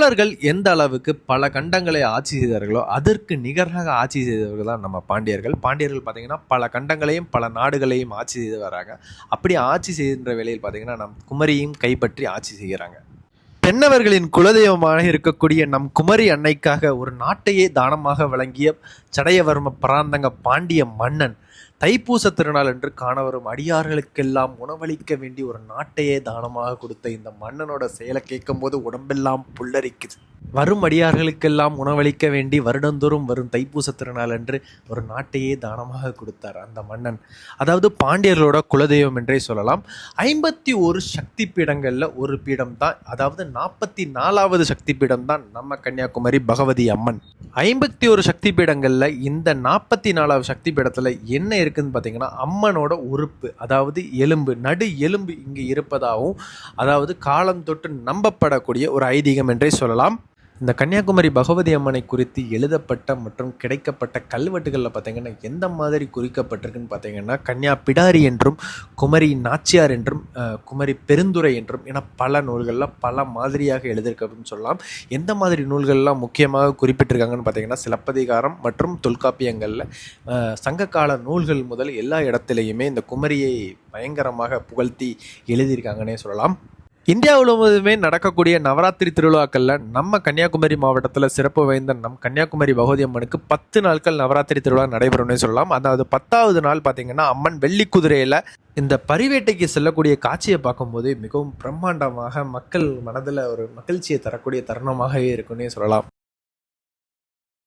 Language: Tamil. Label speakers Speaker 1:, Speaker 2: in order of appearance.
Speaker 1: சோழர்கள் எந்த அளவுக்கு பல கண்டங்களை ஆட்சி செய்தார்களோ அதற்கு நிகராக ஆட்சி செய்தவர்கள் தான் நம்ம பாண்டியர்கள். பாண்டியர்கள் பார்த்தீங்கன்னா பல கண்டங்களையும் பல நாடுகளையும் ஆட்சி செய்து வராங்க. அப்படி ஆட்சி செய்கின்ற வேளையில் பார்த்தீங்கன்னா நம் குமரியும் கைப்பற்றி ஆட்சி செய்கிறாங்க. தென்னவர்களின் குலதெய்வமாக இருக்கக்கூடிய நம் குமரி அன்னைக்காக ஒரு நாட்டையே தானமாக வழங்கிய சடையவர்ம பராந்தக பாண்டிய மன்னன் தைப்பூச திருநாள் என்று காண வரும் அடியார்களுக்கெல்லாம் உணவளிக்க வேண்டி ஒரு நாட்டையே தானமாக கொடுத்த இந்த மன்னனோட செயலை கேட்கும் போது உடம்பெல்லாம் புல்லரிக்குது. வரும் அடியார்களுக்கெல்லாம் உணவளிக்க வேண்டி வருடந்தோறும் வரும் தைப்பூச திருநாள் என்று ஒரு நாட்டையே தானமாக கொடுத்தார் அந்த மன்னன். அதாவது பாண்டியர்களோட குலதெய்வம் என்றே சொல்லலாம். 51 சக்தி பீடங்களில் ஒரு பீடம் தான், அதாவது 44வது சக்தி பீடம் தான் நம்ம கன்னியாகுமரி பகவதி அம்மன். 51 சக்தி பீடங்களில் இந்த 44வது சக்தி பீடத்தில் என்ன இருக்குன்னு பார்த்தீங்கன்னா அம்மனோட உறுப்பு, அதாவது எலும்பு, நடு எலும்பு இங்கு இருப்பதாகவும், அதாவது காலம் தொட்டு நம்பப்படக்கூடிய ஒரு ஐதீகம் என்றே சொல்லலாம். இந்த கன்னியாகுமரி பகவதி அம்மனை குறித்து எழுதப்பட்ட மற்றும் கிடைக்கப்பட்ட கல்வெட்டுகளில் பார்த்தீங்கன்னா எந்த மாதிரி குறிக்கப்பட்டிருக்குன்னு பார்த்தீங்கன்னா கன்னியா பிடாரி என்றும் குமரி நாச்சியார் என்றும் குமரி பெருந்துறை என்றும் என பல நூல்களில் பல மாதிரியாக எழுதியிருக்குன்னு சொல்லலாம். எந்த மாதிரி நூல்கள்லாம் முக்கியமாக குறிப்பிட்டிருக்காங்கன்னு பார்த்தீங்கன்னா சிலப்பதிகாரம் மற்றும் தொல்காப்பியங்களில் சங்ககால நூல்கள் முதல் எல்லா இடத்துலையுமே இந்த குமரியை பயங்கரமாக புகழ்த்தி எழுதியிருக்காங்கன்னே சொல்லலாம். இந்தியாவில் முழுவதுமே நடக்கக்கூடிய நவராத்திரி திருவிழாக்களில் நம்ம கன்னியாகுமரி மாவட்டத்தில் சிறப்பு வாய்ந்த நம் கன்னியாகுமரி பகவதி அம்மனுக்கு 10 நாட்கள் நவராத்திரி திருவிழா நடைபெறும்னு சொல்லலாம். அதாவது 10வது நாள் பார்த்தீங்கன்னா அம்மன் வெள்ளி குதிரையில் இந்த பரிவேட்டைக்கு செல்லக்கூடிய காட்சியை பார்க்கும்போது மிகவும் பிரம்மாண்டமாக மக்கள் மனதில் ஒரு மகிழ்ச்சியை தரக்கூடிய தருணமாகவே இருக்குன்னே சொல்லலாம்.